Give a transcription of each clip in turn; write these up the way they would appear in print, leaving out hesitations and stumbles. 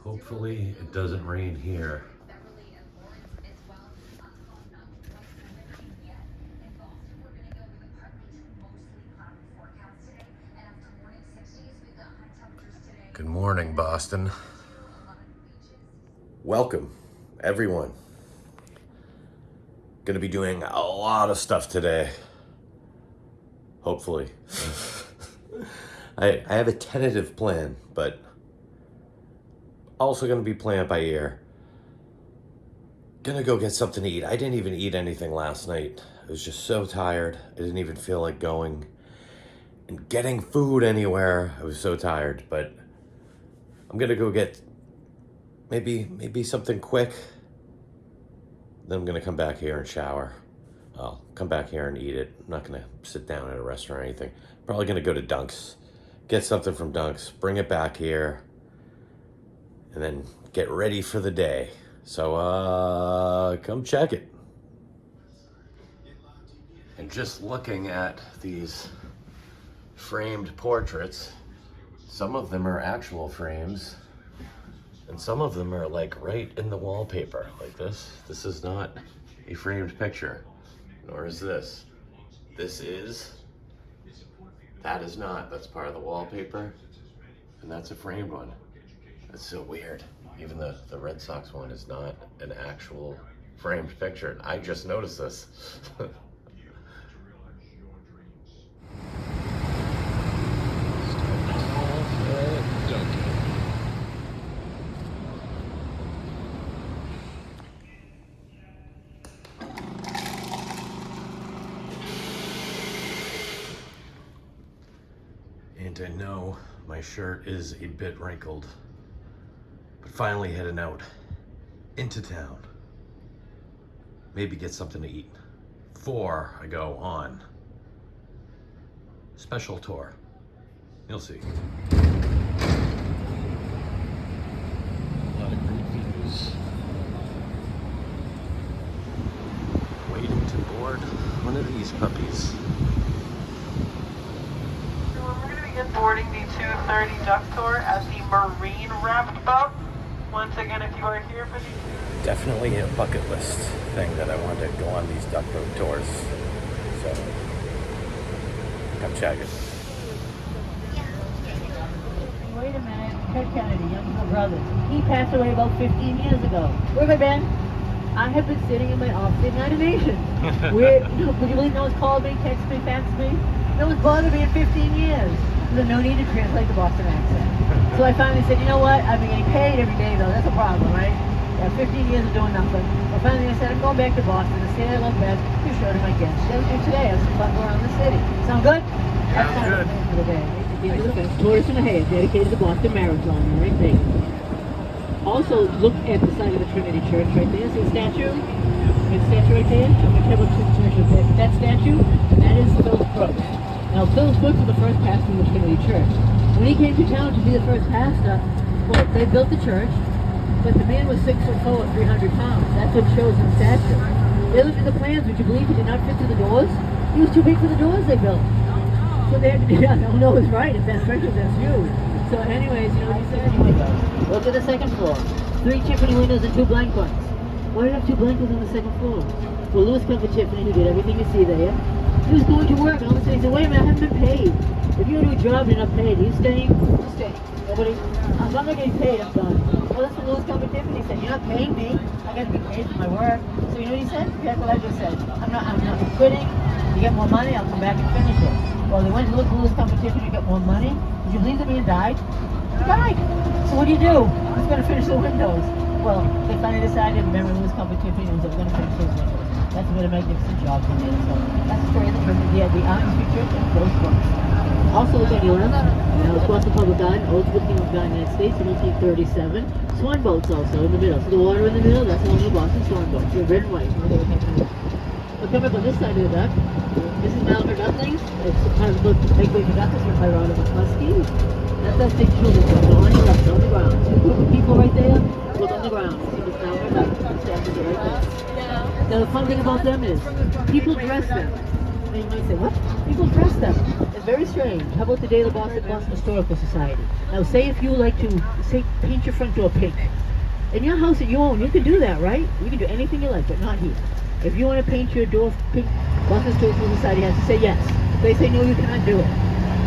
Hopefully it doesn't rain here. Good morning, Boston. Welcome, everyone. Gonna be doing a lot of stuff today. Hopefully. I have a tentative plan, but also gonna be playing it by ear. Gonna go get something to eat. I didn't even eat anything last night. I was just so tired. I didn't even feel like going and getting food anywhere. I was so tired, but I'm gonna go get maybe something quick. Then I'm gonna come back here and shower. I'll come back here and eat it. I'm not gonna sit down at a restaurant or anything. Probably gonna go to Dunk's, get something from Dunk's, bring it back here, and then get ready for the day. So come check it. And just looking at these framed portraits, some of them are actual frames, and some of them are like right in the wallpaper, like this. This is not a framed picture, nor is this. That is not. That's part of the wallpaper, and that's a framed one. That's so weird. Even the Red Sox one is not an actual framed picture, and I just noticed this. And I know my shirt is a bit wrinkled, but finally heading out into town. Maybe get something to eat before I go on special tour. You'll see. A lot of great views. Waiting to board one of these puppies. Boarding the 2:30 duck tour at the Marine Roundabout. Once again, if you are here for the... Definitely a bucket list thing that I wanted to go on these duck boat tours. So, come check it. Wait a minute, Ted Kennedy, younger brother. He passed away about 15 years ago. Where have I been? I have been sitting in my office in animation. Would you believe no one's called me, text me, fax me? No one's bothered me in 15 years. There's no need to translate the Boston accent. So I finally said, you know what? I've been getting paid every day though. That's a problem, right? 15 years of doing nothing. But finally I said, I'm going back to Boston. The city I love best. You showed him my guests. And today I have some fun going around the city. Sound good? That's kind of the thing for the day. Tortoise and a Hare, dedicated to the Boston Marathon. All right, thank you. Also, look at the side of the Trinity Church right there. See the statue? The statue right there? I'm going to tell you about that statue. That is Phil Brooks. Now, Phil Brooks was the first pastor of the Trinity Church. When he came to town to be the first pastor, well, they built the church, but the man was 6'4", 300 pounds. That's what shows in stature. They looked at the plans. Would you believe he did not fit through the doors? He was too big for the doors they built. So they had to be, no, it's right. If that's right, that's you. So anyways, you know, he said, look at the second floor. 3 Tiffany windows and 2 blank ones. Why did you have 2 blank ones on the second floor? Well, Louis come for Tiffany, who did everything you see there. He was going to work, and all of a sudden he said, wait a minute, I haven't been paid. If you go to a job and you're not paid, are you staying? I'm staying. Nobody? I'm not getting paid, I'm done. Well, that's what Louis come for Tiffany said. You're not paying me. I got to be paid for my work. So you know what he said? That's what I just said. I'm not quitting. You get more money, I'll come back and finish it. Well, they went to look for Louis come for Tiffany to get more money. Did you believe the man died? He died. So what do? He's going to finish the windows. Well, they finally decided, remember Louis come for Tiffany, and they're going to finish those windows. That's been a magnificent job for me. So that's the story of the Trinity. Yeah, the Arms Church and those books. Also look on your left. Now it's Boston Public Garden, Old Kingdom of God, United States, in 1837. Swan boats also in the middle. So the water in the middle, that's only Boston swan boats. They're red and white. We'll come up on this side of the duck. This is Malibu Ducklings. It's kind of a big way for ducklings from Colorado Muskie. That's that big children's boat. On your left, on the ground. See a group of people right there? Look on the ground. See this Malibu Ducklings. Statues right there. Now the fun thing about them is people dress them. Now you might say, what? People dress them. It's very strange. How about the day of the Boston Historical Society? Now say if you like to, say, paint your front door pink. In your house that you own, you can do that, right? You can do anything you like, but not here. If you want to paint your door pink, Boston Historical Society has to say yes. If they say no, you cannot do it.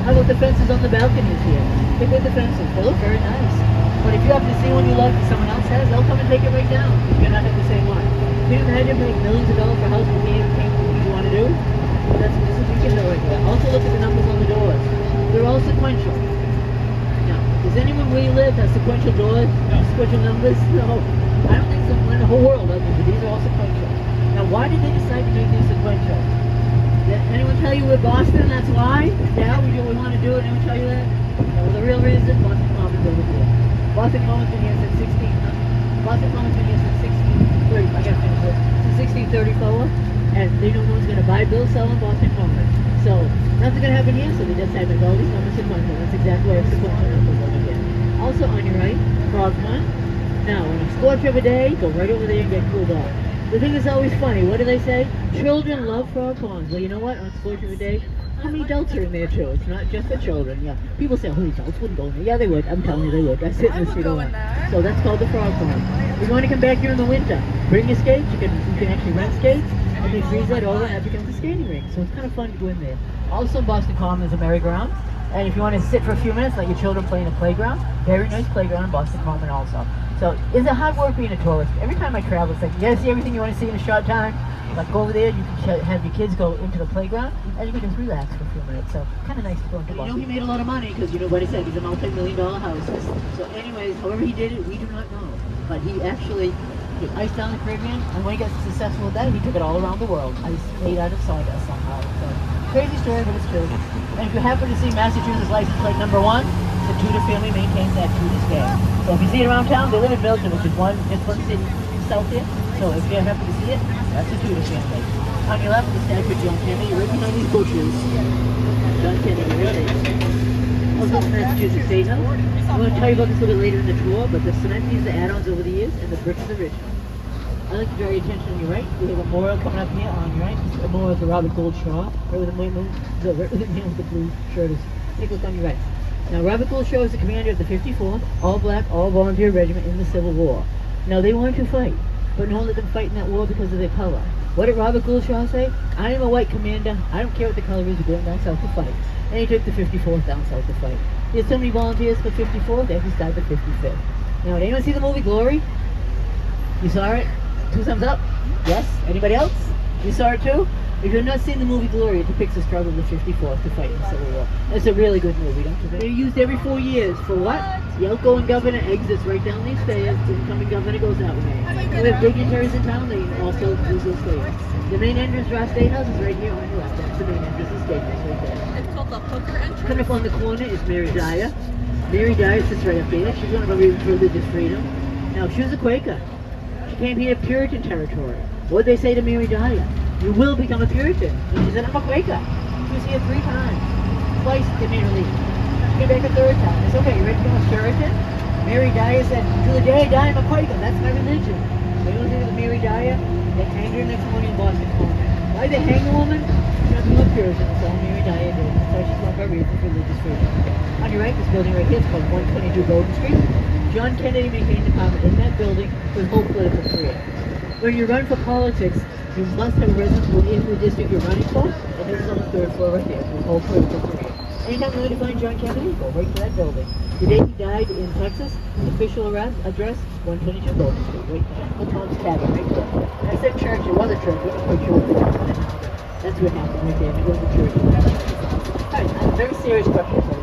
How about the fences on the balconies here? Look at the fences. They look very nice. But if you happen to see one you like that someone else has, they'll come and take it right down. You're not have the same one. Can you imagine paying millions of dollars for a house you can't paint what you want to do? This is what you can do right there. Also look at the numbers on the doors. They're all sequential. Now, does anyone where you live have sequential doors? Sequential numbers? No. I don't think someone in the whole world does, but these are all sequential. Now, why did they decide to make these sequential? Did anyone tell you we're Boston, that's why? Yeah, we do what we want to do, and anyone tell you that? No, the real reason, Boston Commons over here. Boston Commons been here since 1630, I gotta finish this, since 1634, and they don't know who's gonna buy, build, sell in Boston Commons. So, nothing's gonna happen here, so they decided to make all these numbers sequential. That's exactly why it's sequential numbers over here. Also on your right, Frog Pond. Now, on a scorch of a day, go right over there and get cooled off. The thing is always funny, what do they say? Children love frog ponds. Well, you know what, on a scorch of a day, how many adults are in there too? It's not just the children, yeah. People say, oh, the adults wouldn't go in there. Yeah, they would. I'm telling you, they would. I sit in the seat a lot. So that's called the frog pond. If you want to come back here in the winter, bring your skates. You can actually rent skates, and they freeze that over, and that becomes a skating rink. So it's kind of fun to go in there. Also, Boston Common is a merry-go-round. And if you want to sit for a few minutes, let your children play in a playground. Very nice playground in Boston Common also. So it's a hard work being a tourist. Every time I travel, it's like, you gotta see everything you want to see in a short time. Like go over there, you can have your kids go into the playground, and you can just relax for a few minutes. So kind of nice to go into Boston. You know he made a lot of money, because you know what he said, he's a multi-million-dollar house. So anyways, however he did it, we do not know. But he actually took ice down the Caribbean, and when he got successful with that, he took it all around the world. Ice made out of sawdust somehow. So crazy story, but it's true. And if you happen to see Massachusetts license plate number 1, the Tudor family maintains that to this day. So if you see it around town, they live in Milton, which is just one city south here. So if you happen to see it, that's the Tudor family. On your left, the statue of John Kennedy, right behind these bushes. John Kennedy, right there. Also the Massachusetts State House. I'm going to tell you about this a little bit later in the tour, but the cement needs the add-ons over the years, and the bricks are original. I'd like to draw your attention on your right. We have a memorial coming up here on your right. This is a memorial to Robert Gould Shaw, right where the man with the blue shirt is. Take a look on your right. Now, Robert Gould Shaw is the commander of the 54th All-Black, All-Volunteer Regiment in the Civil War. Now, they wanted to fight, but no one let them fight in that war because of their color. What did Robert Gould Shaw say? I am a white commander. I don't care what the color is. We're going down south to fight. And he took the 54th down south to fight. He had so many volunteers for 54th, they actually started the 55th. Now, did anyone see the movie Glory? You saw it? 2 thumbs up? Yes? Anybody else? You saw it too? If you've not seen the movie Glory, it depicts the struggle of the 54th to fight in the Civil War. It's a really good movie, don't you think? They're used every 4 years. For what? The outgoing governor exits right down these stairs, the incoming governor goes that way. We have dignitaries in town, they also use those stairs. The main entrance to our State House is right here on your left. That's the main entrance to the State House right there. It's called the Hooker entrance. Coming up on the corner is Mary Dyer. Mary Dyer sits right up there. She's one of our religious freedom. Now, she was a Quaker. She came here Puritan territory. What did they say to Mary Dyer? You will become a Puritan. And she said, I'm a Quaker. She was here 3 times. Twice they made her leave. She came back a 3rd time. It's okay, you ready to become a Puritan? Mary Dyer said, to the day I die, I'm a Quaker. That's my religion. So you want to think of Mary Dyer? They hanged her next morning in Boston Common. Why did they hang the woman? She was a Puritan. That's all Mary Dyer did. So she's one of our reasons for religious freedom. On your right, this building right here is called 122 Golden Street. John Kennedy maintained the apartment in that building for his whole political career. When you run for politics, you must have a residence in the district you're running for, and this is on the 3rd floor right there, his whole political career. Anytime you want to find John Kennedy, go right to that building. The day he died in Texas, his official address, 122 Golden Street, right there. Old Tom's Cabin, right there. And I said church, it was a church, it was a church. That's what happened right there, it was a church. Alright, a very serious question for you.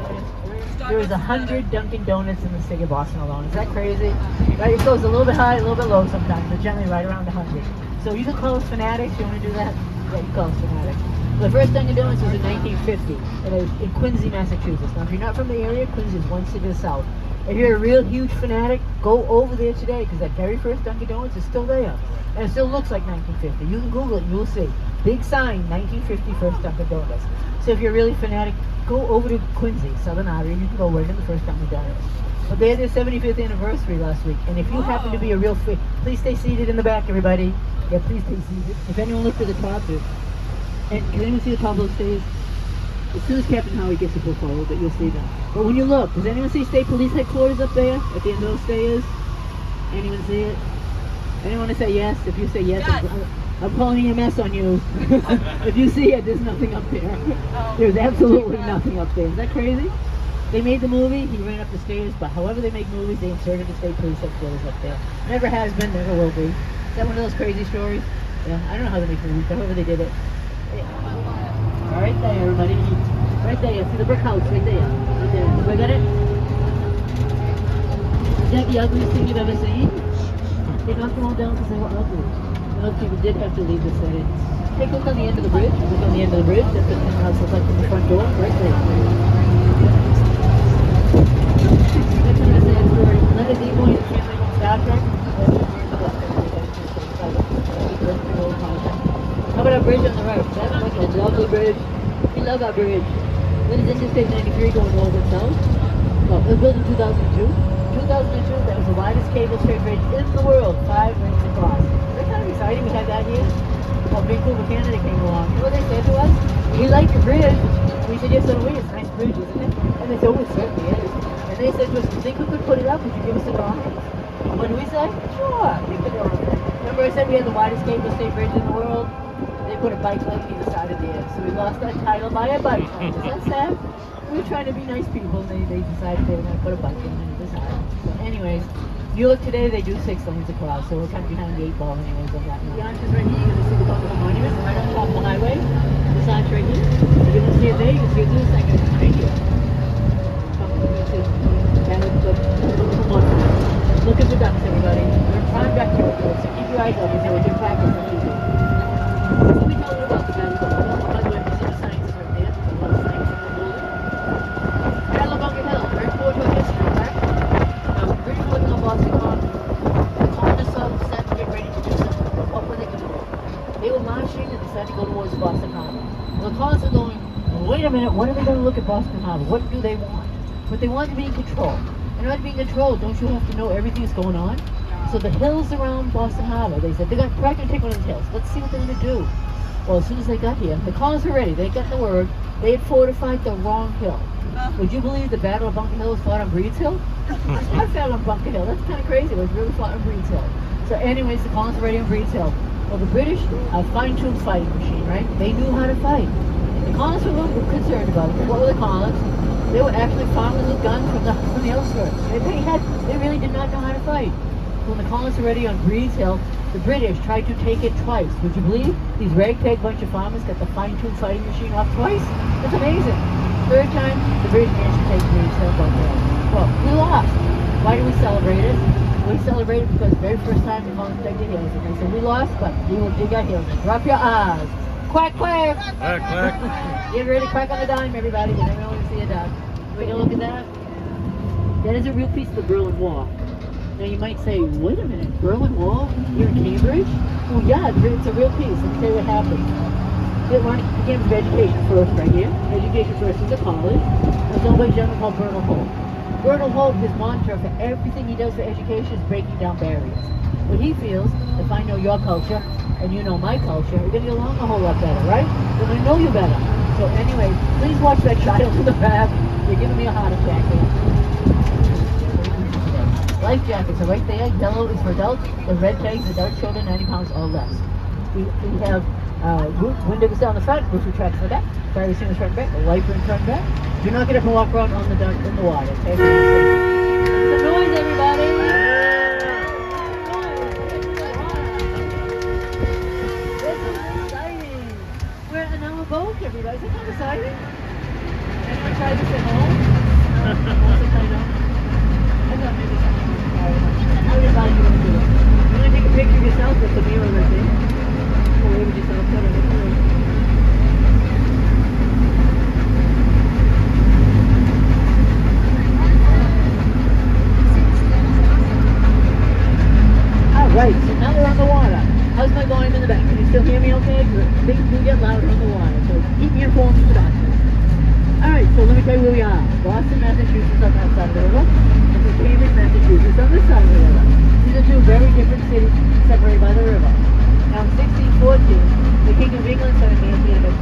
There is 100 Dunkin' Donuts in the city of Boston alone. Is that crazy? Right? It goes a little bit high, a little bit low sometimes, but generally right around 100. So you can call us fanatics. You want to do that? Yeah, you call us fanatics. The first Dunkin' Donuts was in 1950, and it was in Quincy, Massachusetts. Now, if you're not from the area, Quincy is one city to the south. If you're a real huge fanatic, go over there today, because that very first Dunkin' Donuts is still there. And it still looks like 1950. You can Google it and you'll see. Big sign, 1950 first Dunkin' Donuts. So if you're really fanatic, go over to Quincy, Southern Artery, and you can go right in the first Dunkin' Donuts. But they had their 75th anniversary last week, and if you happen to be a real please stay seated in the back, everybody. Yeah, please stay seated. If anyone looked at the top, And can anyone see the top of those stairs? As soon as Captain Howie gets a book forward, but you'll see them. But when you look, does anyone see State Police Headquarters up there at the end of those stairs? Anyone see it? Anyone want to say yes? If you say yes, I'm calling EMS on you. If you see it, there's nothing up there. There's absolutely nothing up there. Is that crazy? They made the movie, he ran up the stairs, but however they make movies, they inserted the State Police Headquarters up there. Never has been, never will be. Is that one of those crazy stories? Yeah, I don't know how they make movies, but however they did it. Yeah. Right there, everybody. Right there, see the brick house right there. Right there. Look at it. Is that the ugliest thing you've ever seen? They knocked them all down because they were ugly. Those people did have to leave the set. Take a look on the end of the bridge. Look on the end of the bridge. That's what the house looks like from the front door. Right there. That's what I say. It's story. Leonard Nimoy and family from Star Trek. How about our bridge on the right? That's like a lovely bridge. We love our bridge. When is this Interstate 93 going north and south? Well, it was built in 2002. 2002, that was the widest cable stayed bridge in the world, 5 lanes across. That's kind of exciting. We had that here. Well, Vancouver, Canada came along. You know what they said to us? We like your bridge. And we said, yes, so do we. It's a nice bridge, isn't it? And they said, oh, it certainly is. And they said to us, do you think we could put it up? Would you give us a drawing? What do we say? Sure, we could do it. Remember I said we had the widest cable stayed bridge in the world? They put a bike lane either side of there. So we lost that title by a bike lane. Is that sad? We were trying to be nice people. They decided they were going to put a bike lane on either side. So anyways, New York today, they do 6 lanes across. So we're kind of behind the 8 ball anyways on that. The arch is right here. You're going to see the Buffalo Monument right on top of the highway. This arch right here. You're going to see it there. You can see it in a second. Right here. Look at the ducks, everybody. They're prime vector, so keep your eyes open. We're doing practice on Tuesday. Let me tell you about the Battle of Bunker Hill. By the way, you see the signs right there. A lot of signs in the building. Battle of Bunker Hill, very forward to our history, right? British working on Boston Common. The colonists saw them set to get ready to do something. What were they going to do? They were marching and decided to go towards Boston Harbor. Well, the colonists are going, wait a minute, when are they going to look at Boston Harbor? What do they want? But they want to be in control. In order to be in control, don't you have to know everything that's going on? So the hills around Boston Harbor, they said, they're going to practically take one of the hills. Let's see what they're going to do. Well, as soon as they got here, the colonists were ready. They got the word. They had fortified the wrong hill. Would you believe the Battle of Bunker Hill was fought on Breed's Hill? I fought on Bunker Hill. That's kind of crazy. It was really fought on Breed's Hill. So anyways, the colonists were ready on Breed's Hill. Well, the British, a fine-tuned fighting machine, right? They knew how to fight. The colonists were a little concerned about it. What were the colonists? They were actually farmers with guns from the outskirts. They really did not know how to fight. When the colonists were ready on Breed's Hill, the British tried to take it twice. Would you believe? These ragtag bunch of farmers got the fine-tuned fighting machine off twice? That's amazing. Third time, the British managed to take Breed's Hill. Well, we lost. Why do we celebrate it? We celebrate it because the very first time the colonists dug the hills. And they said, we lost, but we will dig our hills. Drop your R's. Quack, quack. Quack, quack. Get ready to crack on the dime, everybody. You never want to see a duck. We're going to look at that. That is a real piece of the Berlin Wall. Now you might say, wait a minute, Berlin Wall here in Cambridge? Well, yeah, it's a real piece. Let me tell you what happened. It began with education first right here. Education first is a college. It was owned by a gentleman called Bernal Holt. Bernal Holt, his mantra for everything he does for education is breaking down barriers. What he feels, if I know your culture and you know my culture, we're going to get along a whole lot better, right? We're going to know you better. So anyway, please watch that child in the back. You're giving me a heart attack here. Life jackets are right there. Yellow is for adults. The red tags, adult children, 90 pounds or less. We have windows down the front, roof retracts in the back, fire extinguisher front and back, a wiper in front and back. Do not get up and walk around on in the water. Okay? Make some noise, everybody! This is exciting. We're in our boat, everybody. Isn't that exciting? Anyone try this at home? Most of the time, I thought maybe something was required. How would advise you to do it? You want to take a picture of yourself with the mirror right there? Or wave at yourself, put it in the room. Alright, so now we're on the water. How's my volume in the back? Can you still hear me okay? Things do get louder on the water, so keep me informed with the doctor. Alright, so let me tell you where we are. Boston, Massachusetts on that side of the river. This is Cambridge, Massachusetts on this side of the river. These are two very different cities separated by the river. Now in 1614, the King of England sent a man here to make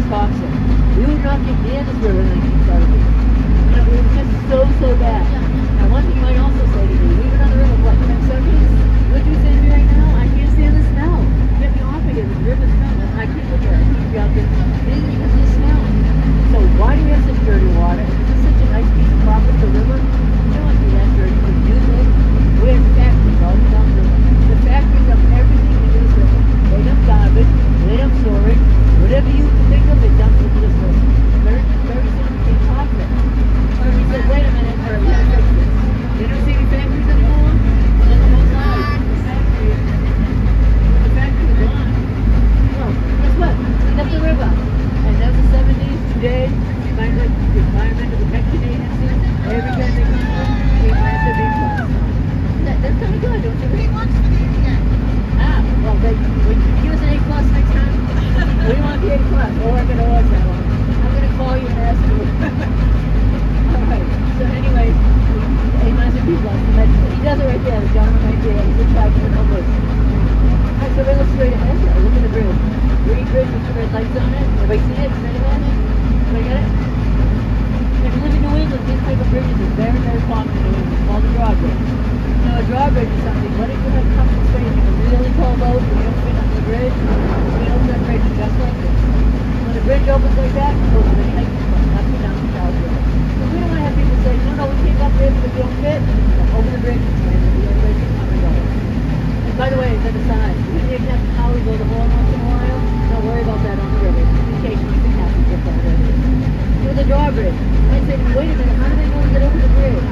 toxic. We would not get near this river in 1970. You know, it was just so bad. Now, one thing you might also say to me, we've been on the river for what, 10 seconds? What you say to me right now? I can't stand the smell. Get me off of here, the river smell. I can't look at it. I can't be out there. It is because of the smell. So why do we have such dirty water? Is this such a nice piece of property, the river? You don't want to be that dirty. We use it. We have factories all down the river. The factories dump everything into this river. They dump garbage, they dump storage, whatever you can think of, it dumps into this river. Very soon it became toxic. Or we said, wait a minute, or we gotta fix this. They don't see any factories anymore? And then the whole side, the factories are gone. Well, guess what? Cleaned up the river. And that was the 70s, today, the Environmental Protection Agency, every time they come home, they grant a B+. That's kind of good, don't you think? Well, would you give us an A+ next time? We want the A+. Oh, we're going to watch that one. I'm going to call you and ask you. Alright, so anyway, A- and B+. He does it right there, the gentleman right there. He's in charge of the numbers. Alright, so we look straight ahead. Look at the bridge. Green bridge with the red lights on it. Everybody see it? Straight ahead? Everybody get it? If you live in New England, these type of bridges are very common in New England. It's called a drawbridge. Now, a drawbridge is something, what if you have coming straight in a really cold boat and you don't fit on the bridge? We open that bridge just like this. When the bridge opens like that, it goes many heights from up and down the South River. So we don't want to have people say, no, we can't go up there because we don't fit. So open the bridge and stand there. The other way can come and go. And by the way, as an aside, we can have Howie blow the horn once in a while. Don't worry about that on the river. In case something happens with that river. With the drawbridge. I say, wait a minute, how do they know we get over the bridge?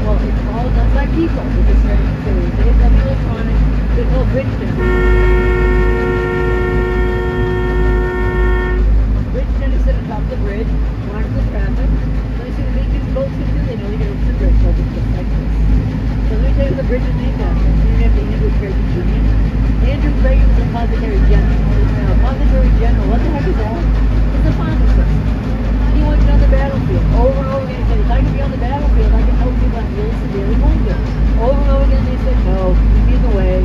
Well, it's all done by people. With this AW Electronics, they're called bridge tenders. Bridge tenders sit on top of the bridge, monitor the traffic. So they see the big these boats can do, they know they get over the bridge, so it's just like this. So let me tell you what the bridge is named after. It's named after Andrew Craig Jr. Andrew Craig was a Apothecary General. Now, Apothecary General, what the heck is that? It's a pharmacist. He went on the battlefield over and over again. He said, if I can be on the battlefield, I can help people I'm really severely wounded. Over and over again, they said, no, you need the way.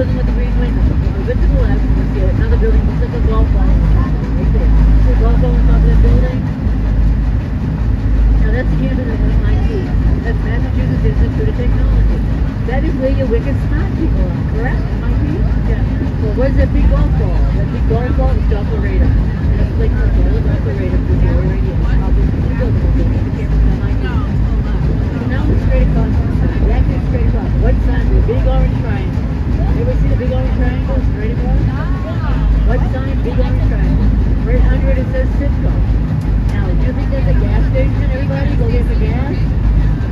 building with the green windows. If you go to the left, you'll see another building looks like a golf ball on top of it, right there. See a golf ball on top of that building? Now that's the campus of MIT. That's Massachusetts Institute of Technology. That is where your wicked smart people are, correct? MIT? Yeah. Well, where's that big golf ball? That big golf ball is Doppler radar. And that's like the Doppler radar for the right here. Probably the building will be the campus of MIT. So now we're straight across the side. Exactly straight across. What sign? The big orange triangle. Everybody see the big orange triangle? Straight across? What sign? Big orange triangle. Right under it, it says Citgo. Now, do you think there's a gas station, everybody? Go get the gas?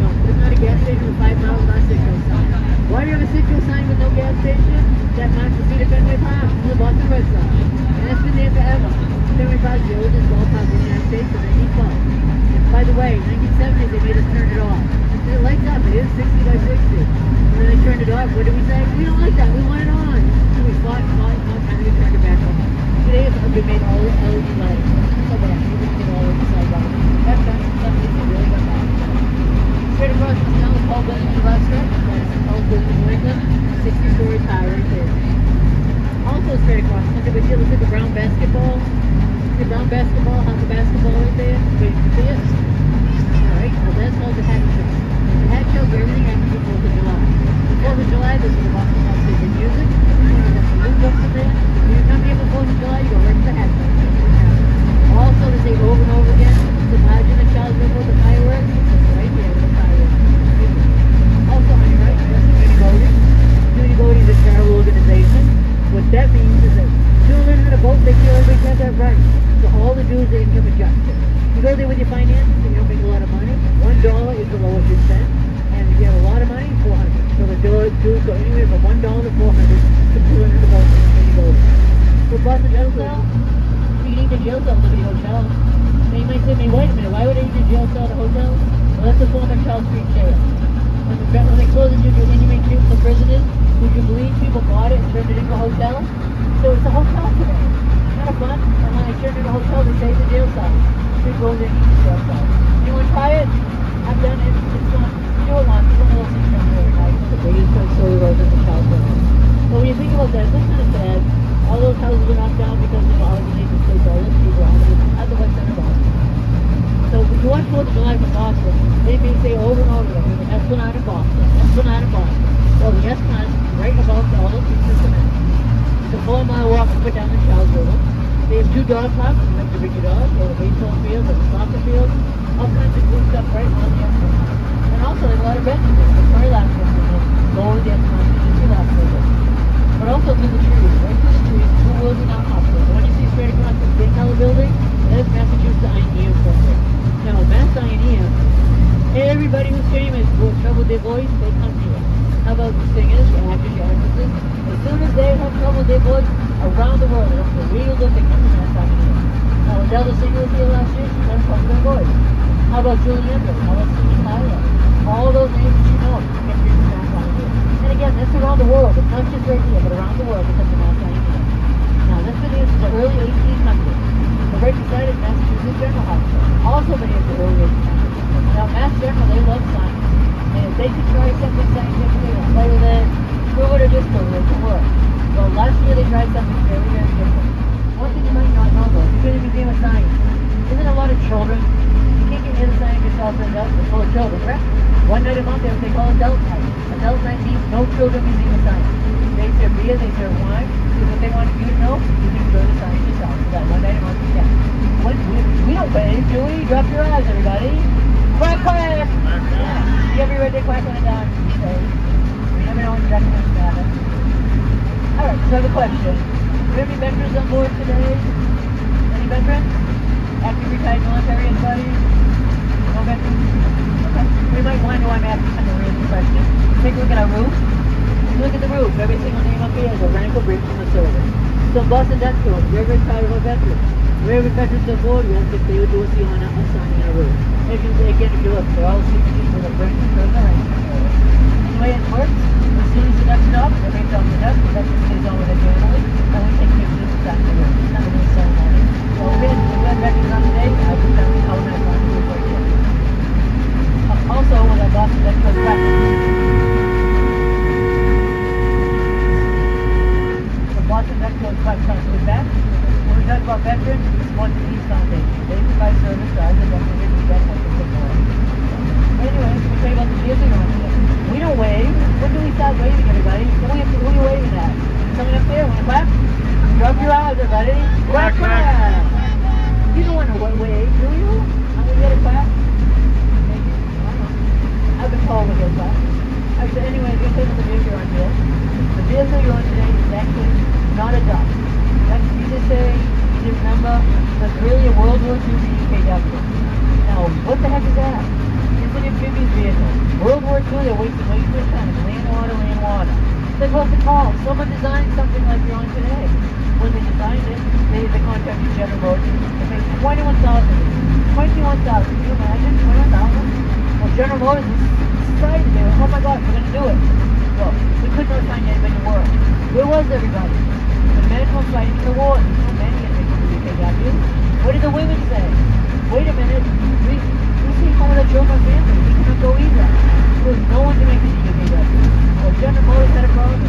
No, there's not a gas station with 5 miles on a Citgo sign. Why do you have a Citgo sign with no gas station? That marks the seat of Fenway Park, the Boston Red Sox. And that's been there forever. Fenway Park is the oldest ballpark in the United States in 1912. And by the way, in 1970s, they made us turn it off. It lights up, it is 60 by 60. And then they turned it off. What did we say? We don't like that, we want it on. So we fought, and we turned it back on. Today it's been made all LED lights. So that you can get all of the side on. That's done something that really got back. Straight across the town, the tall building to the left stretch. That's the tall building in New England. 60-story tower right there. Also straight across, look at the brown basketball. The brown basketball, house of basketball right there. Wait, you see it? Alright, well that's all the hat show. The hat show for everything happens before 4th of July. The 4th of July, this is the Boston House Sacred Music. There's some blue books in there. When you come here for 4th of July, you go right to the hat show. Also, they say over and over again, imagine a Charles River with the fireworks. It's right here with the fireworks. Also on your right, there's Community Voting. Community Voting is a charitable organization. What that means is that children in a boat, they feel everybody has that right. So all the dues are income adjusted. You go there with your finances and you don't make a lot of money, $1 is the lowest you spend. And if you have a lot of money, $400. So the dues go anywhere from $1 to $400 to children in a boat and Community Voting. For Boston Jail Cell, you need the jail cell to be a hotel. Now you might say to me, wait a minute, why would they need a jail cell to hotel? Well, that's the former Charles Street jail. When they closed the inmate treatment for prisoners, would you believe people bought it and turned it into a hotel? So it's a hotel today. Kind of fun. And when they turned it into a hotel, they saved the jail cell. People go there and eat the jail cell. You want to try it? I've done it. It's fun. You do it once. It's one of those things from really nice. The biggest story was at the Charles River. But when you think about that, it's kind of sad. All those houses were knocked down because of all the neighbors states, all those people at the West End of Boston. So when you watch 4th of July from Boston, they may say over and over again, the Esplanade of Boston, Esplanade of Boston. Well, the Esplanade is right above all those pieces of cement. It's a 4-mile walk to put down the Charles River. They have 2 dog parks, you have to bring your dog, they have a baseball field, they have a soccer field, all kinds of cool stuff right on the Esplanade. And also there's a lot of benches, the very last one, go over the Esplanade, you see last one. But also through the trees, right through the trees, two Wilson Hospital. The one you see straight across the State Teller building, that's Massachusetts I&M Center. Now, Mass I&M, everybody who's famous who have trouble with their voice, they come here. How about the singers, the actors, the actresses? As soon as they have trouble with their voice, around the world, it's a real good thing come to Mass I&M. Now, Adele the singer was here last year, she had trouble with her voice. How about Julie Andrews? How about Cindy Tyler? All those names that you know can be from Mass I&M. And again, that's around the world. It's not just right here, but around the world because of Mass I&M. Now, this been used since the early 1800s. The right beside it, Massachusetts General Hospital. Also been used in the early 1800s. Now, Mass General, they love science. And if they could try something scientifically or play with it, prove it or disprove it, it can work. Well, last year they tried something very, very different. One thing you might not know, though, you've been in the Museum of Science. Isn't a lot of children? You can't get near the science yourself for adults, it's full of children, correct? One night a month, they have what they call adult night. Adult night means no children Museum of Science. They serve beer, they serve wine. Because if they want you to know, you can go to science yourself. That one night a month, you can. We don't pay, do we? Drop your eyes, everybody. Quack, quack! Yeah. You ever read the quack on a dog? Say. We never know when you're going to happen. Alright, so I have a question. Do you have any veterans on board today? Any veterans? Active retired military, anybody? No veterans? Okay. We might wonder why I'm asking kind of a random question. Take a look at our roof. Look at the roof. Every single name up here is a Radical Bridge from the service. So Boston Death School, we're retired of veterans. Wherever veterans are aboard, we ask if they would do us the honor of signing a roof. Again, if you look, they're all signatures with a French and the rank. Anyway, it works. As soon as the duck's up, they make off the duck, the duck stays on with it normally, and we take pictures of that in the roof. It's not a real ceremony. So we've got veterans on today, I put down the element on the roof right here. Also, when I got to that goes back back to with back. When we talk about veterans, it's one of these foundations. They provide service to us, and that's what we need that help us more. Anyway, let me tell you about the music on here. We don't wave. When do we start waving, everybody? Who are you waving at? Coming up there, wanna clap? Rub your eyes, everybody. Clap, clap. You don't want to wave, do you? I'm gonna get a clap. Maybe. I don't know. I've been told to get a clap. Alright, so anyway, we're taking the vehicle on here. The vehicle you're on today is actually not a duck. That's easy to say, easy to remember, but really a World War II UKW. Now, what the heck is that? It's an amphibious vehicle. World War II, they're wasting way too much time. It's land, water. That's what it's called. Someone designed something like you're on today. When they designed it, they contacted General Motors. They paid $21,000. $21,000. Can you imagine? $21,000? Well, General Motors was excited. They were, oh my God, we're going to do it. Well, we couldn't really find anybody in the world. Where was everybody? The men were fighting in the war. There's no men getting into the UKW. What did the women say? Wait a minute. We see home with our children and families. We cannot go either. There was no one to make it to the UKW. Well, General Motors had a problem.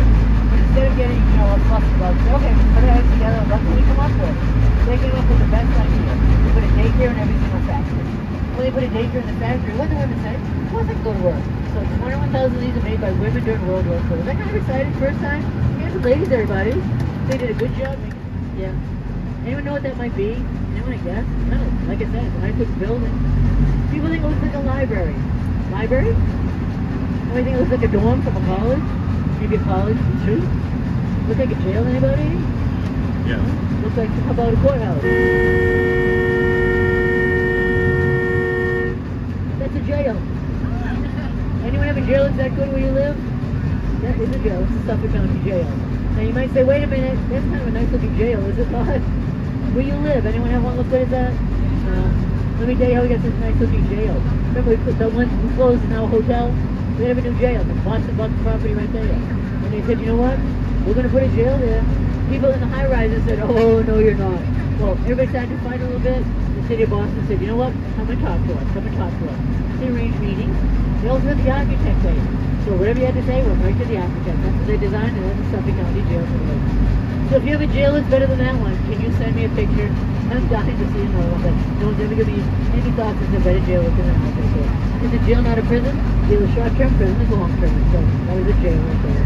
But instead of getting, all fussed about it, okay, we put our heads together, what can we come up with? They came up with the best idea. They put a daycare in every single factory. When they put a daycare in the factory, what did the women say? Of course I can go to work. So 21,000 of these are made by women during World War II. Is that kind of exciting? First time? Here's the ladies, everybody. They did a good job. Yeah. Anyone know what that might be? Anyone, I guess? No. Like I said, when I took building, people think it looks like a library. Library? Anybody think it looks like a dorm from a college? Maybe a college too? Look like a jail, anybody? Yeah. Looks like, how about a courthouse? That's a jail. Anyone have a jail that's that good where you live? That is a jail. It's a Suffolk County jail. Now you might say, wait a minute, that's kind of a nice looking jail, is it not? Where you live? Anyone have one look good as that? Let me tell you how we got this nice looking jail. Remember we put the one we closed is now a hotel? We have a new jail. The Boston bought the property right there. And they said, you know what? We're going to put a jail there. People in the high rises said, oh, no, you're not. Well, everybody started to fight a little bit. The city of Boston said, you know what? Come and talk to us. Come and talk to us. They arranged meetings. They also had the architect there. So whatever you had to say, we'll right to the architect. That's what they designed, and that's the Suffolk County Jail for the So if you have a jail that's better than that one, can you send me a picture? I'm dying to see another one, but no one's ever given me any thoughts there's a better jail than that one. Is a jail not a prison? It's a short-term prison, it's a long-term. So that was a jail right there.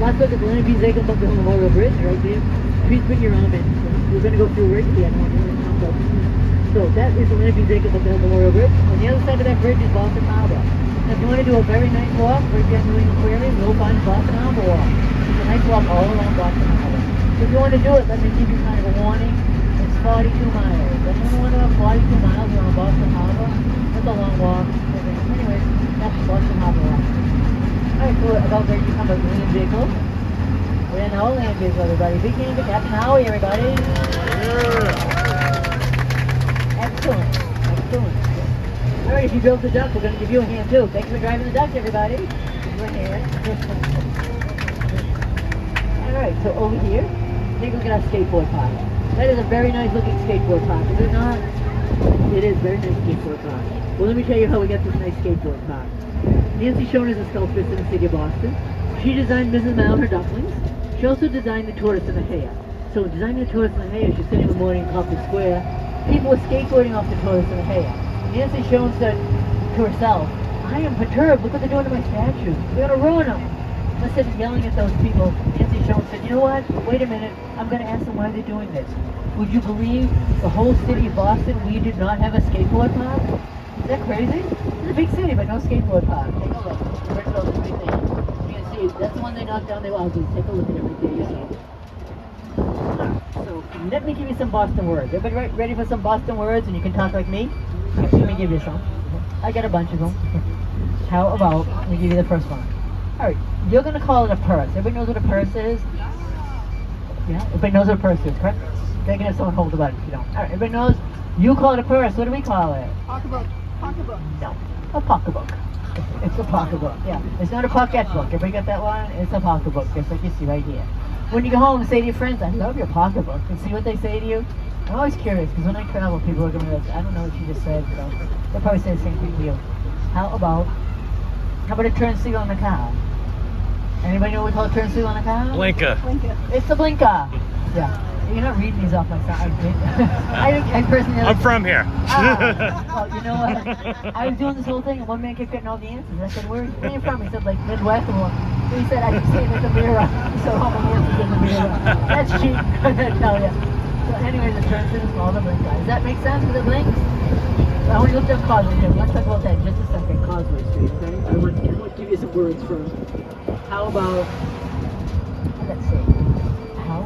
Let's look at the Leonard B. Zagan Buckle Memorial Bridge right there. Please put your arm in. We're going to go through Wrigley. I don't want to count up. So that is the Leonard B. Zagan Buckle Memorial Bridge. On the other side of that bridge is Boston Harbor. Now, if you want to do a very nice walk, right there in New England Aquarium, you'll find Boston Harbor Walk. It's a nice walk all around Boston Harbor. So if you want to do it, let me give you kind of a warning. It's 42 miles. Anyone want to have 42 miles around Boston Harbor? That's a long walk. Anyway, that's Boston Harbor Walk. Alright, so about ready to come up with land vehicle. We're in the whole land vehicle, everybody. Big hand to Captain Howie, everybody. Excellent. Excellent. Alright, if you built the duck, we're going to give you a hand too. Thanks for driving the duck, everybody. Give you a hand. Alright, so over here, take a look at our skateboard park. That is a very nice looking skateboard park, is it not? It is very nice skateboard park. Well, let me tell you how we got this nice skateboard park. Nancy Schoen is a sculptress in the city of Boston. She designed Mrs. Mao and her ducklings. She also designed the tortoise and the hare. So designing the tortoise and the hare, she's sitting in the morning in Copley Square. People were skateboarding off the tortoise and the hare. Nancy Schoen said to herself, I am perturbed. Look what they're doing to my statues. They're going to ruin them. Instead of yelling at those people, Nancy Schoen said, you know what? Wait a minute. I'm going to ask them why they're doing this. Would you believe the whole city of Boston, we did not have a skateboard park? Is that crazy? It's a big city, but no skateboard park. Take a look. Right below the big thing. You can see, that's the one they knocked down. They were ugly. Take a look at it right there. You see it. So, let me give you some Boston words. Everybody ready for some Boston words and you can talk like me? Let me give you some. I got a bunch of them. How about, let me give you the first one. Alright, you're going to call it a purse. Everybody knows what a purse is? Yeah? Everybody knows what a purse is, correct? They can have someone hold about it if you don't. Alright, everybody knows? You call it a purse. What do we call it? Pocketbook. Pocketbook. No, a pocketbook. It's a pocketbook, yeah. It's not a pocketbook. Everybody got that one? It's a pocketbook, just like you see right here. When you go home and say to your friends, I love your pocketbook, and see what they say to you? I'm always curious, because when I travel, people are going to be like, I don't know what you just said, but they'll probably say the same thing to you. How about a turn signal in the car? Anybody know what we call turn signal on a car? Blinker. It's the blinker. Yeah. You're not reading these off my side. I personally. I'm from here. Well, you know what? I was doing this whole thing, and one man kept getting all the answers. I said, "Where are you from?" He said, "Like Midwest." And so he said, "I can see it in the mirror." So all the answers in the mirror. That's cheap. I'm gonna tell you. So, anyway, the turn signal is called the blinker. Does that make sense with the blinks? I want to look up Causeway Street. Let's talk about that in just a second. Causeway Street, okay? I want to give you some words first. How about? Let's see. How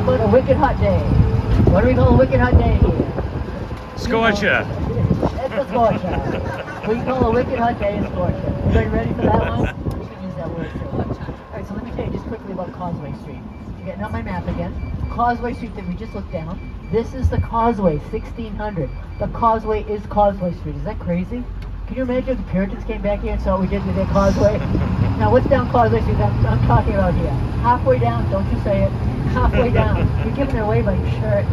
about a wicked hot day? What do we call a wicked hot day here? Scorcher. It's a scorcher. We call a wicked hot day a scorcher. Everybody ready for that one? You can use that word too. Alright, so let me tell you just quickly about Causeway Street. You're getting on my map again. Causeway Street that we just looked down. This is the Causeway, 1600. The Causeway is Causeway Street. Is that crazy? Can you imagine if the Puritans came back here and saw what we did with their Causeway? Now, what's down Causeway Street I'm talking about here? Halfway down, don't you say it. Halfway down. You're giving it away by your shirt.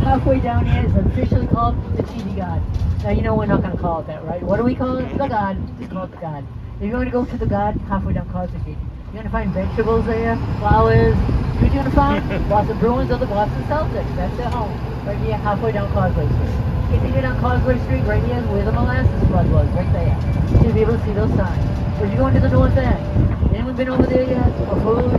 Halfway down here is officially called the TV God. Now, you know we're not going to call it that, right? What do we call it? The God. It's called the God. If you're going to go to the God, halfway down Causeway Street, you're going to find vegetables there, flowers. You're going to find Boston Bruins or the Boston Celtics. That's their home. Right here, halfway down Causeway Street. Continue down Causeway Street, right here where the molasses flood was, right there. You'll be able to see those signs. If you're going to the north end, anyone been over there yet for food?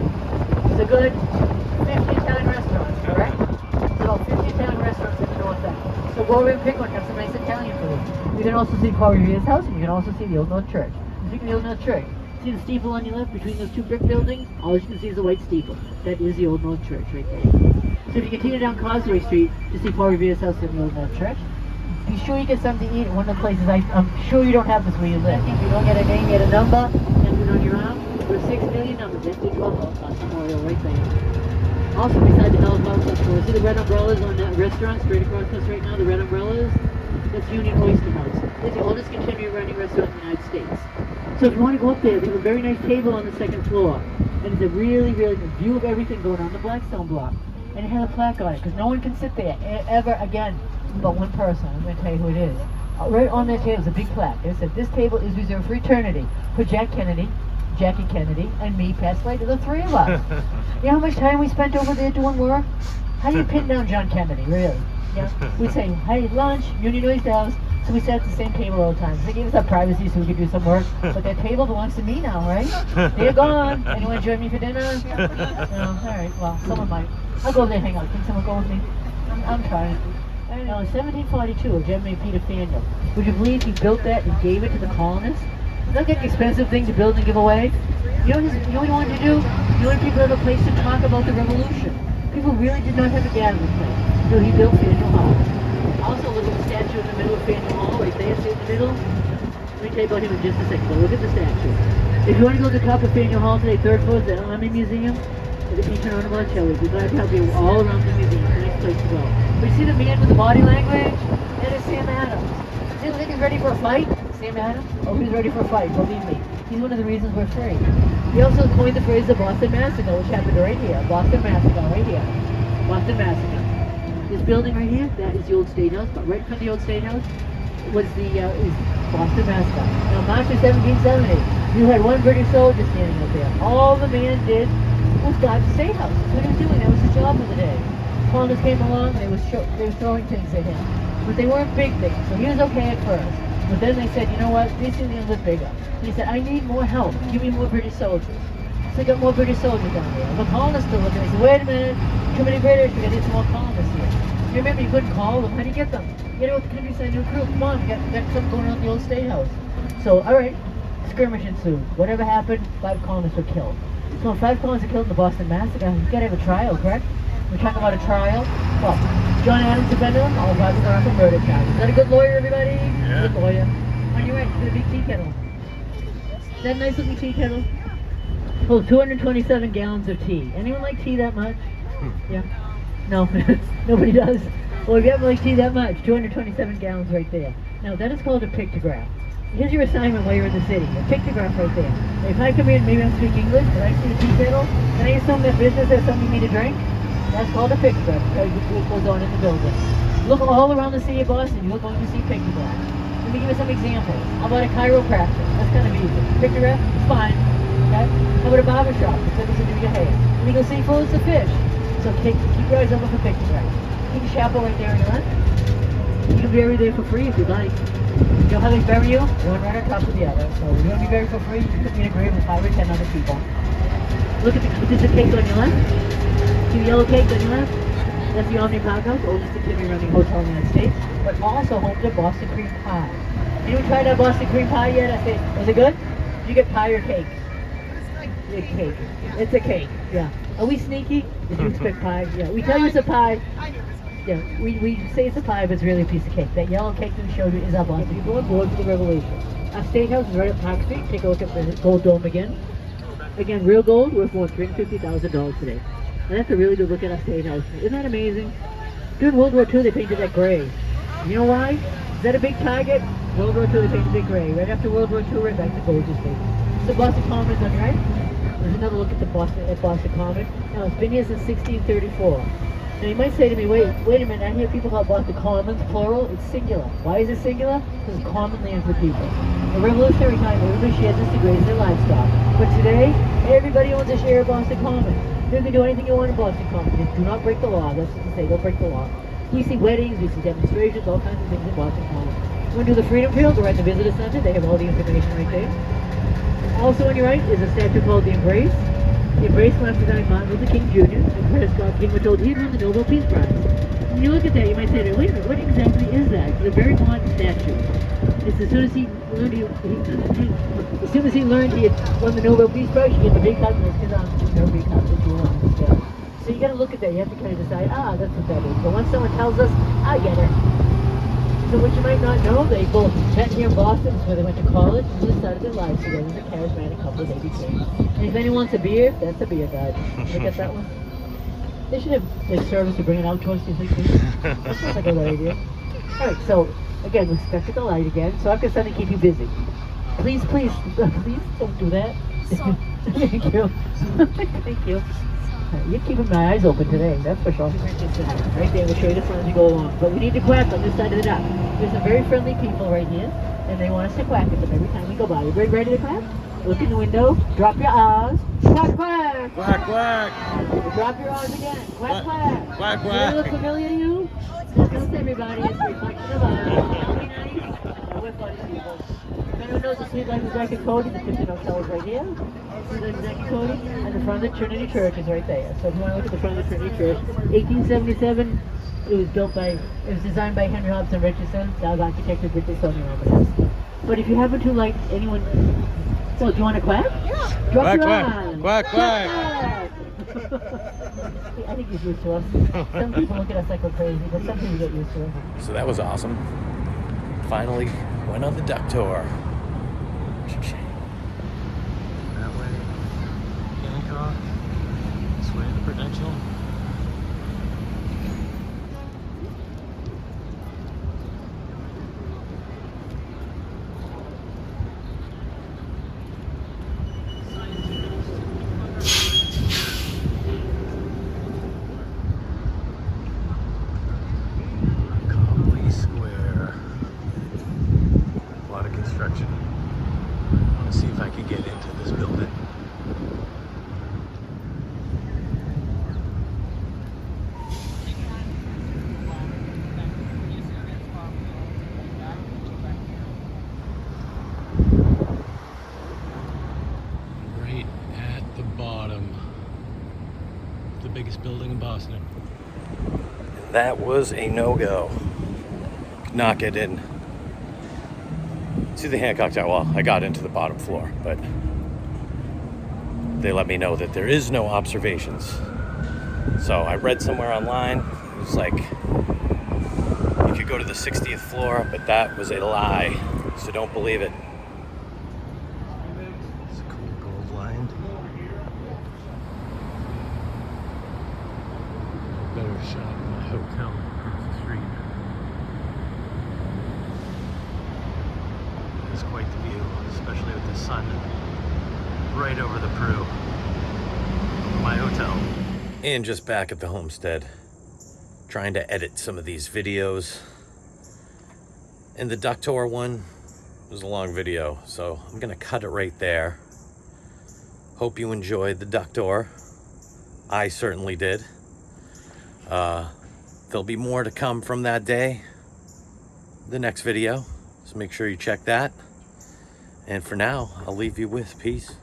It's a good 50 Italian restaurants, correct? It's about 50 Italian restaurants in the north end. So go over and pick one, have some nice Italian food. You can also see Paul Revere's house, and you can also see the Old North Church. Speaking of the Old North Church, see the steeple on your left between those two brick buildings? All you can see is a white steeple. That is the Old North Church right there. So if you continue down Causeway Street to see Paul Revere's house in the Old North Church, be sure you get something to eat at one of the places. I'm sure you don't have this where you live. If you don't get a name, get a number, and put it on your arm. There's 6 million numbers. That's the Holocaust Memorial right there. Also, beside the Holocaust Memorial, see the red umbrellas on that restaurant straight across us right now? The red umbrellas? That's Union Oyster House. It's the oldest continuing running restaurant in the United States. So if you want to go up there, they have a very nice table on the second floor. And it's a really, really good view of everything going on in the Blackstone block. And it has a plaque on it, because no one can sit there ever again but one person. I'm going to tell you who it is. Right on that table is a big plaque. It said, "This table is reserved for eternity for Jack Kennedy, Jackie Kennedy, and me, Pat Slater, the three of us." You know how much time we spent over there doing work? How do you pin down John Kennedy, really? Yeah. We'd say, "Hey, lunch, Union Oyster House." So we sat at the same table all the time. So they gave us our privacy so we could do some work. But that table belongs to me now, right? They're gone. Anyone join me for dinner? No? All right. Well, someone might. I'll go there and hang out. Think someone will go with me? I'm trying. Now, in 1742, a gentleman named Peter Faneuil. Would you believe he built that and gave it to the colonists? It's not an expensive thing to build and give away. You know what he wanted to do? He wanted people to have a place to talk about the revolution. People really did not have a gathering place. So he built Faneuil Hall. Also, look at the statue in the middle of Faneuil Hall, right there, see in the middle? Let me tell you about him in just a second, but look at the statue. If you want to go to the top of Faneuil Hall today, third floor is the Army Museum. The painter on Monticelli. We're glad to have you all around the museum. It's a nice place to go. But you see the man with the body language? That is Sam Adams. Do you think he's ready for a fight? Sam Adams? Oh, he's ready for a fight, believe me. He's one of the reasons we're free. He also coined the phrase the Boston Massacre, which happened right here. Boston Massacre, right here. Boston Massacre. This building right here, that is the old State House, but right in front of the old State House was the is Boston Massacre. Now, March of 1770, you had one British soldier standing up there. All the man did was guard the State House. That's what he was doing. That was his job for the day. Colonists came along and they were throwing things at him. But they weren't big things, so he was okay at first. But then they said, you know what, these things are going to live bigger. And he said, I need more help. Give me more British soldiers. So they got more British soldiers down there. The colonists still looking. They said, wait a minute, too many British, we're going to need some more colonists here. You remember, you couldn't call them. How do you get them? You get out the countryside new crew. Come on, we got something going on at the old State House. So, all right, skirmish ensued. Whatever happened, 5 colonists were killed. So when 5 colonists are killed in the Boston Massacre, you gotta have a trial, correct? We're talking about a trial. Well, John Adams defended them, all 5 are on for murder charges. Is that a good lawyer, everybody? Yeah. Good lawyer. On your right, the big tea kettle. Is that a nice looking tea kettle? Well, 227 gallons of tea. Anyone like tea that much? Yeah? No, nobody does. Well, if you haven't like tea that much, 227 gallons right there. Now, that is called a pictograph. Here's your assignment while you're in the city. A pictograph right there. If I come in, maybe I speak English, but I see a tea kettle, and I assume that business has something you need to drink, that's called a pictograph, because what goes on in the building. Look all around the city of Boston, you're going to see pictographs. Let me give you some examples. How about a chiropractor? That's kind of easy. Picture it, spine. Okay? How about a barber shop? It's like to do your hair. Legal seafoods, the fish. So keep your eyes open for pictures, right? Keep your chapeau right there on your left. You can bury there for free if you'd like. You know how they bury you? One right on top of the other. So if you want to be buried for free, you could be in a grave with 5 or 10 other people. Look at there's a cake on your left. 2 yellow cakes on your left. That's the Omni Park House, oldest activity running hotel in the United States, but also home to Boston cream pie. Anyone tried that Boston cream pie yet? I said, was it good? Did you get pie or cake? It's cake. It's a cake. Yeah. Are we sneaky? Did you expect pie? Yeah. We tell you it's a pie. Yeah. We say it's a pie, but it's really a piece of cake. That yellow cake that we showed you is our Boston. If you go on board for the Revelation. Our state house is right up Park Street. Take a look at the Gold Dome again. Again, real gold worth more than $350,000 today. And that's a really good look at our state house. Isn't that amazing? During World War II, they painted that gray. You know why? Is that a big target? World War II, they painted it gray. Right after World War II, right back to gold just The Boston Commons on the right. There's another look at the Boston Common. Now, it's been here since 1634. Now, you might say to me, wait a minute, I hear people call Boston Commons, plural. It's singular. Why is it singular? Because it's common land for people. In Revolutionary time, everybody shared this to graze their livestock. But today, everybody owns a share of Boston Common. You can do anything you want in Boston Common. Just do not break the law. That's what they say. Don't break the law. We see weddings, we see demonstrations, all kinds of things in Boston Common. You want to do the Freedom Trail? Go right to the Visitor Center. They have all the information right there. Also on your right is a statue called the Embrace. The Embrace was designed by Martin Luther King Jr. and Prescott King were told he'd won the Nobel Peace Prize. When you look at that, you might say, wait a minute, what exactly is that? It's a very modern statue. It's as soon as he learned he had won the Nobel Peace Prize, you get the big hug and his arms, no big hug, So you got to look at that. You have to kind of decide, that's what that is. But once someone tells us, I get it. So what you might not know, they both met here in Boston, that's where they went to college, and really started their lives together. As a charismatic couple they became. And if anyone wants a beer, that's a beer guide. Look at that one. They should have like service to bring it out to us. Do you think? That sounds like a good idea. All right, so again, we're stuck at the light again. So I've got something to keep you busy. Please don't do that. Thank you. Thank you. You're keeping my eyes open today, that's for sure. Right there, we'll show you this one as we go along. But we need to quack on this side of the dock. There's some very friendly people right here, and they want us to quack at them every time we go by. You ready to quack? Look in the window, drop your R's, quack, quack! Quack, quack! Drop your R's again, quack, quack! Quack, Does quack! it look familiar to you? Don't everybody, it's a reflection of us. We're funny people. If anyone knows the Sweet Life of Zach and Cody, the Kitchen Hotel is right here. Sweet Life of Zach and Cody, and the front of the Trinity Church is right there. So if you want to look at the front of the Trinity Church, 1877, it was designed by Henry Hobson Richardson, Dow's architect of Richardson. But if you happen to like anyone, so do you want to quack? Yeah. Drop Quack, your quack. arms. Quack, quack. I think he's used to us. Some people look at us like we're crazy, but some people get used to it. So that was awesome. Finally went on the duck tour. That way, Hancock. This way, the Prudential. Copley Square. A lot of construction. I want to see if I can get into this building. Right at the bottom. The biggest building in Boston. That was a no-go. Could not get in to the Hancock Tower. Well, I got into the bottom floor, but they let me know that there is no observations. So I read somewhere online, it was like, you could go to the 60th floor, but that was a lie. So don't believe it. It's a cool gold line. Better shot than the hotel across the street. It's quite the view, especially with the sun right over the Peru. My hotel. And just back at the homestead, trying to edit some of these videos. And the duck tour one was a long video, so I'm gonna cut it right there. Hope you enjoyed the duck tour. I certainly did. There'll be more to come from that day, the next video, so make sure you check that. And for now, I'll leave you with peace.